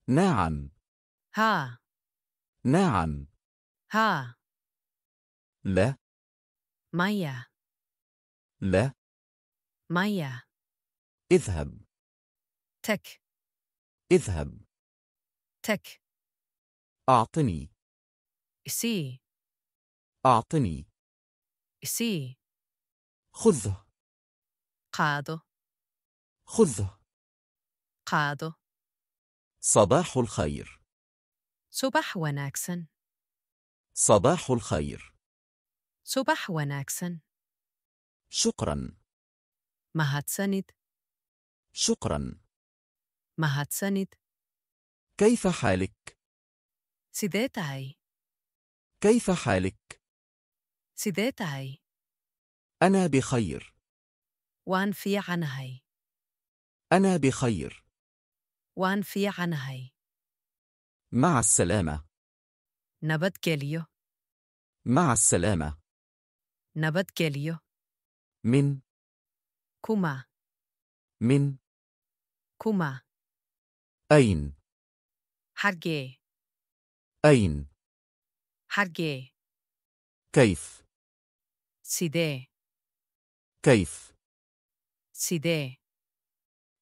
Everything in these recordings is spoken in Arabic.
نعم. ها. نعم. ها. لا. مية. لا. مية. اذهب. تك. اذهب. تك. أعطني. سي. أعطني. سي. خذه. قادو. خذه. قادو. صباح الخير. صباح وناكسن. صباح الخير. صباح وناكسن. شكرا. مهاتسند. شكرا. مهاتسند. كيف حالك؟ سيديتاي. كيف حالك؟ سيديتاي. أنا بخير. وان في عنهي. أنا بخير. وان في عنهي. مع السلامة. نبت جليو. مع السلامة. نبت جليو. من. كوما. من. كوما. أين. حرجي. أين. حرجي. كيف. سيدي. كيف. سيدي.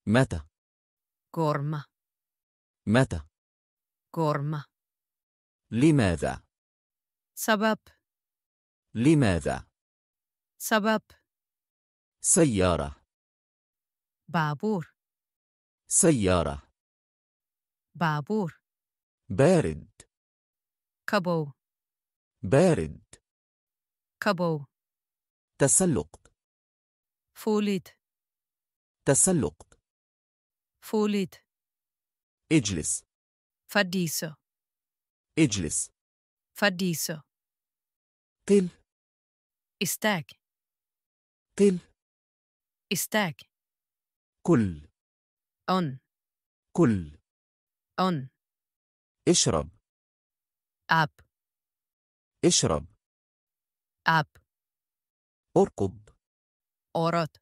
متى. غورما. متى. غورما. لماذا. سبب. لماذا. سبب. سيارة. بابور. سيارة. بابور. بارد. كبو. بارد. كبو. تسلق. فوليد. تسلق. فوليد. اجلس. فديسو. اجلس. فديسو. قل. استاك. قل. استاك. كل. أن. كل. أن. اشرب. أب. اشرب. أب. اركض. أورot.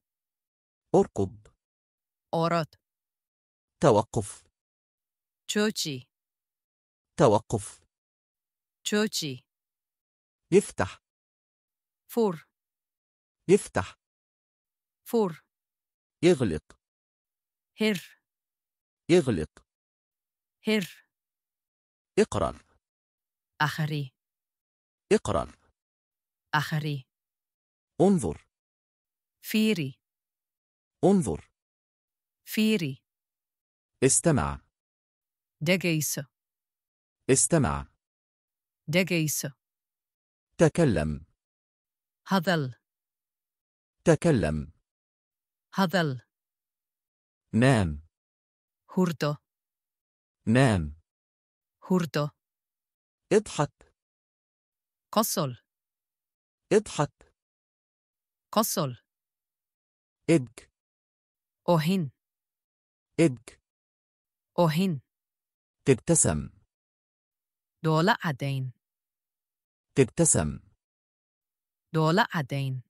اركض. أورot. توقف. تشوشي. توقف. تشوشي. يفتح. فور. يفتح. فور. يغلق. هر. يغلق. هر. اقرأ. آخري. اقرأ. آخري. انظر. فيري. انظر. فيري. استمع. دقيسو. استمع. دقيسو. تكلم. هذل. تكلم. هذل. نام. هوردو. نام. هوردو. اضحك. قصل. اضحك. قصل. ابك. أوهن. ابك. أوهن. تبتسم. دولة عدين. تبتسم. دولة عدين.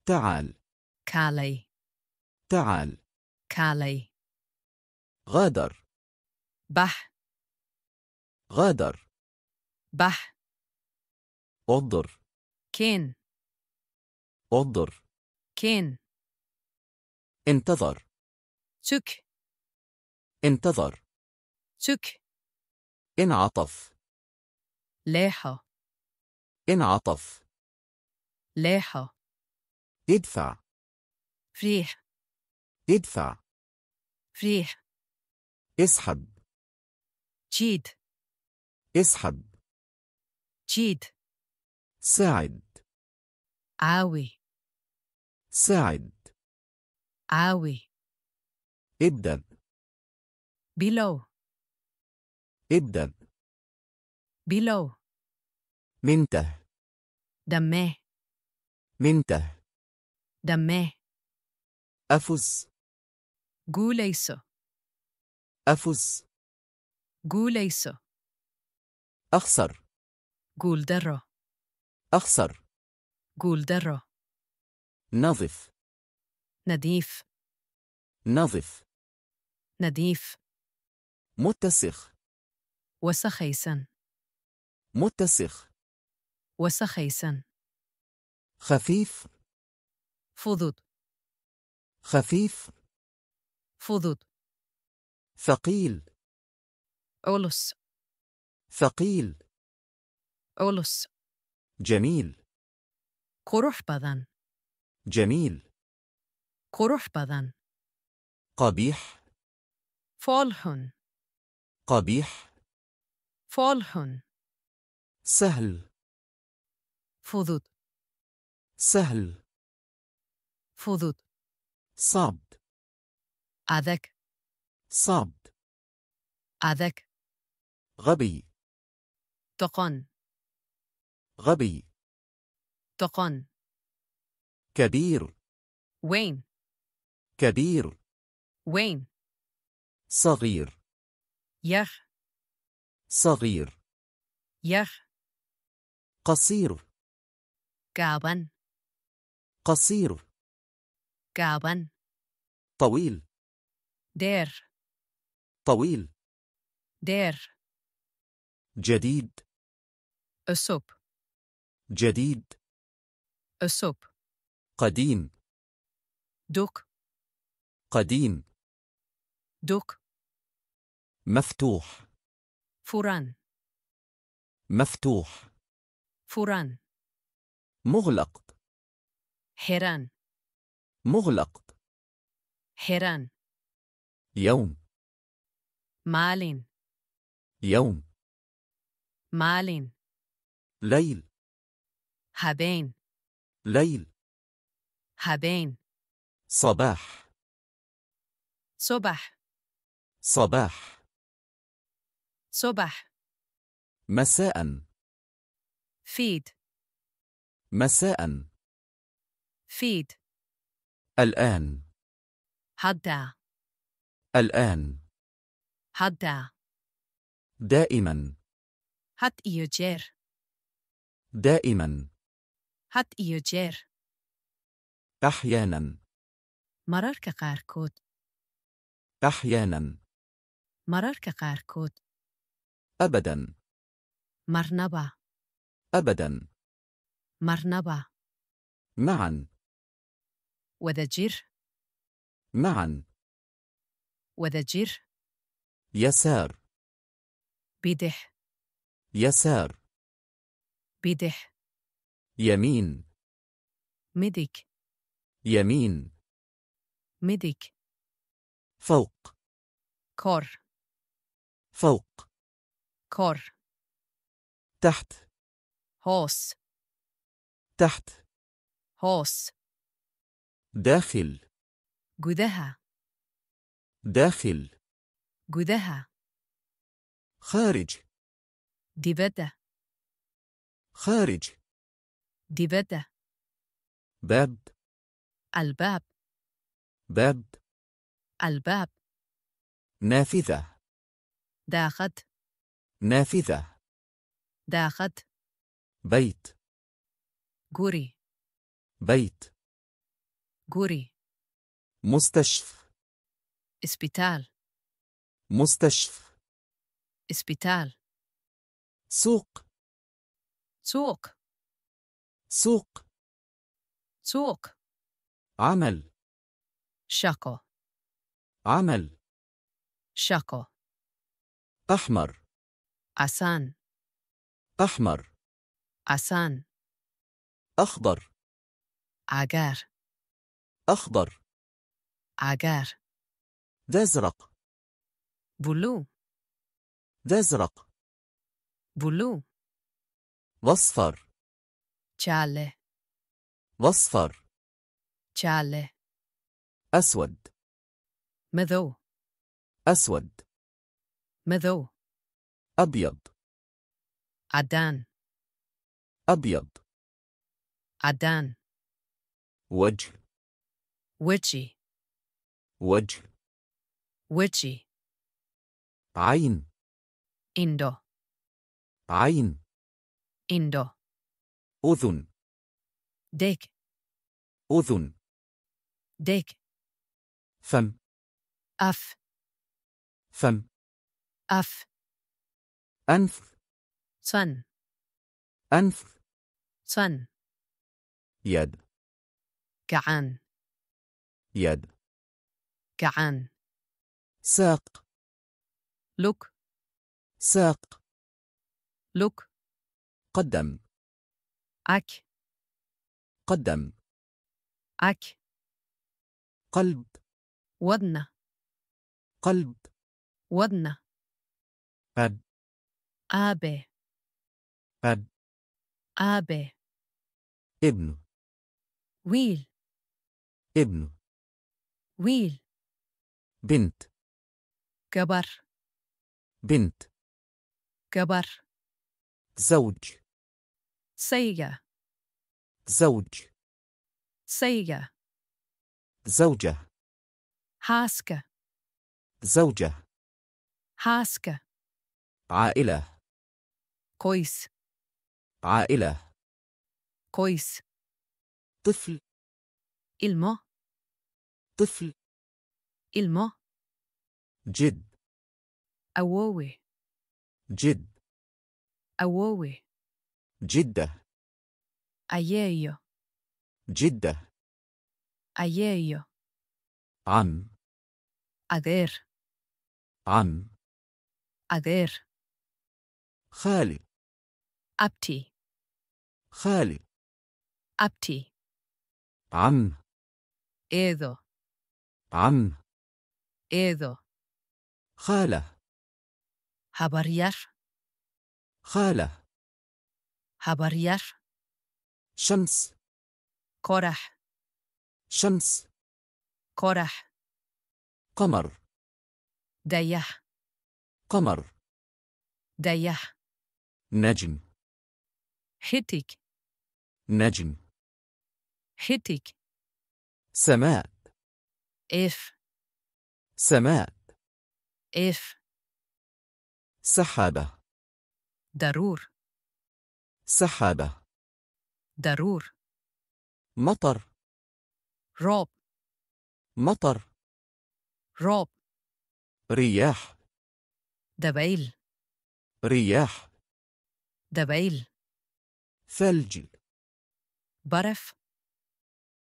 تعال. كالي. تعال. كالي. غادر. بح. غادر. بح. انظر. كين. انظر. كين. انتظر. تك. انتظر. تك. انعطف. ليحة. انعطف. ليحة. ادفع. فريح. ادفع. فريح. اسحب. جيد. اسحب. جيد. ساعد. عاوي. ساعد. عاوي. ابدأ. بلو. ابدأ. بلو. منته. دمه. منته. دمه. أفز. قوليسو. أفز. قوليسو. أخسر. قول درو. أخسر. قول درو. نظف. نظيف. نظف. نظيف. متسخ. وسخيسن. متسخ. وسخيسن. خفيف. فضود. خفيف. فضود. ثقيل. أولس. ثقيل. أولس. جميل. قروح بدن. جميل. قروح بدن. قبيح. فالهن. قبيح. فالهن. سهل. فضود. سهل. فضود. صعب. أذك. صعب. أذك. غبي. تقن. غبي. تقن. كبير. وين. كبير. وين. صغير. يخ. صغير. يخ. قصير. قابن. قصير. قابن. طويل. دير. طويل. دير. جديد. أسوب. جديد. أسوب. قديم. دوك. قديم. دوك. مفتوح. فران. مفتوح. فران. مغلق. حيران. مغلق. حيران. يوم. مالين. يوم. مالين. ليل. هبين. ليل. هبين. صباح. صبح. صباح. صبح. مساء. فيد. مساء. فيد. الآن. هدا. الآن. هدا. دائما. هات إيجير. دائما. هات إيجير. أحيانا. مرر كقاركوت. أحيانا. مرر كقاركوت. أبدا. مرنبا. أبدا. مرنبا. معا. وذجير. معا. وذجير. يسار. بيدح. يسار. بيدح. يمين. مدك. يمين. مدك. فوق. كور. فوق. كور. تحت. هوس. تحت. هوس. داخل. جدها. داخل. جدها. خارج. دبدة. خارج. دبدة. باب. الباب. باب. الباب. نافذة. داخت. نافذة. داخت. بيت. جوري. بيت. جوري. مستشفى. اسبيتال. مستشفى. اسبيتال. سوق. سوق. سوق. سوق. عمل. شاكو. عمل. شاكو. أحمر. عسان. أحمر. عسان. أخضر. عجار. أخضر. عجار. ذازرق. بلو. ذازرق. بلو. واصفر. چاله. واصفر. چاله. أسود. مذو. أسود. مذو. أبيض. عدان. أبيض. عدان. وجه. وجي. وجه. وجي. عين. إندو. عين. إندو. أذن. ديك. أذن. ديك. فم. أف. فم. أف. أنف sun. أنف sun. يد جعان. يد جعان. ساق look. ساق look. قدم أك. قدم أك. قلب ودن. قلب ودن. أب أبي. أب أبي. ابن wheel. ابن wheel. بنت جبر. بنت جبر. زوج سيجة. زوج سيجة. زوجة حاسكة. زوجة حاسكة. عائلة كويس. عائلة كويس. طفل ilmo. طفل ilmo. جد أووي. جد أووي. جدة أيايو. جدة أيايو. عم أدير. عم أدير. خالي أبتي. خالي أبتي. عم إيدو. عم إيدو. خالة هبرير. خالة هبرير. شمس كورح. شمس كورح. قمر ديح. قمر ديح. نجم حتك. نجم حتك. سماء إف. سماء إف. سحابة ضرور. سحابة ضرور. مطر روب. مطر روب. رياح دبيل. رياح دبيل. ثلج برف.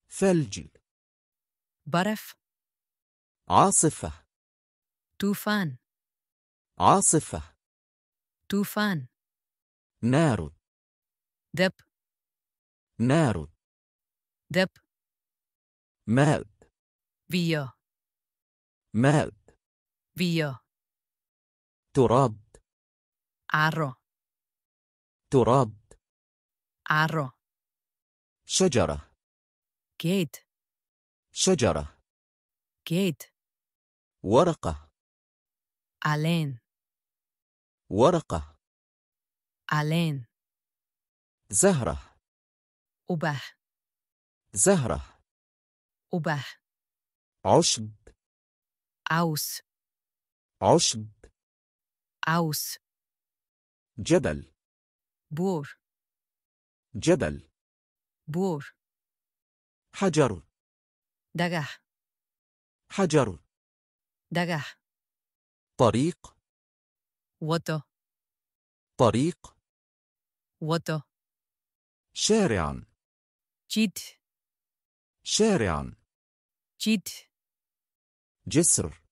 ثلج برف. عاصفة طوفان. عاصفة طوفان. نار دب. نار دب. ماء فيو. ماء فيو. تراب عرو. تراب عرو. شجرة جيد. شجرة جيد. ورقة علين. ورقة علين. زهرة أبه. زهرة أبه. عشب عوس. عشب عوس. جبل بور. جبل بور. حجر دجح. حجر دجح. طريق وطو. طريق وطو. شارع جيد. شارع جيد. جسر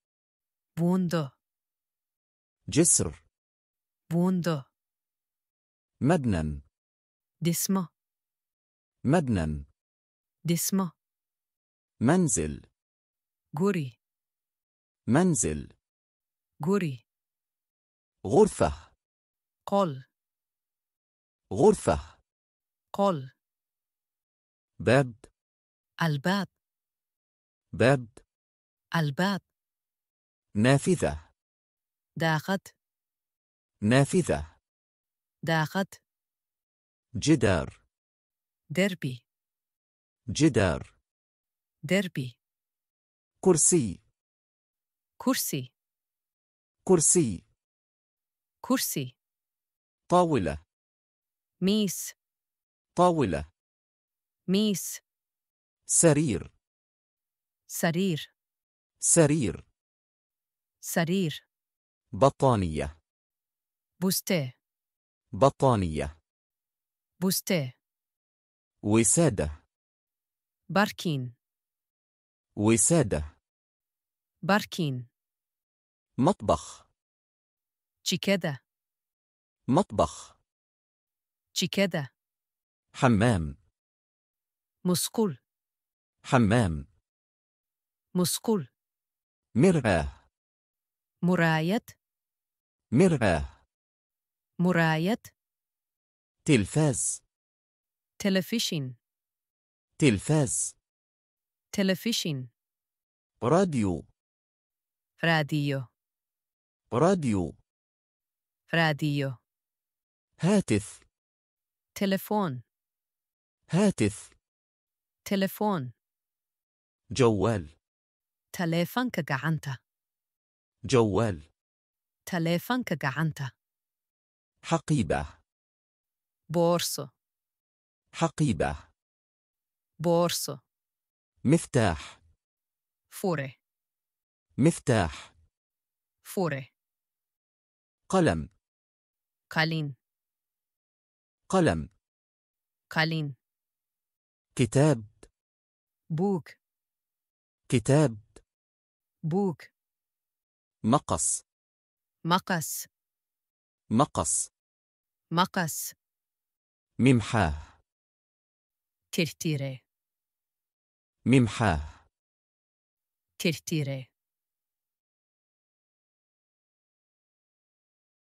بوندو. جسر بوندو. مبنى دسمو. مبنى دسمو. منزل جوري. منزل جوري. غرفة قل. غرفة قل. باب الباب. باب الباب. نافذة داخت. نافذة داخت. جدار دربي. جدار دربي. كرسي كرسي. كرسي كرسي. طاولة ميس. طاولة ميس. سرير سرير. سرير سرير. بطانية. بوستي. بطانية. بوستي. وسادة. باركين. وسادة. باركين. مطبخ. تشيكادا. مطبخ. تشيكادا. حمام. مسقول. حمام. مسقول. مرآة. مراية. مرآة. مراية. تلفاز. تلفزيون. تلفاز. تلفزيون. راديو. راديو. راديو. راديو. هاتف. تلفون. هاتف. تلفون. جوال. تليفون كجعنتا. جوال. تليفون كجعنتا. حقيبة. بورصة. حقيبة. بورصة. مفتاح. فوري. مفتاح. فوري. قلم. قالين. قلم. قالين. كتاب. بوك. كتاب. بوك. مقص. مقص. مقص. مقص. ممحاه. ترتيري. ممحاه. ترتيري.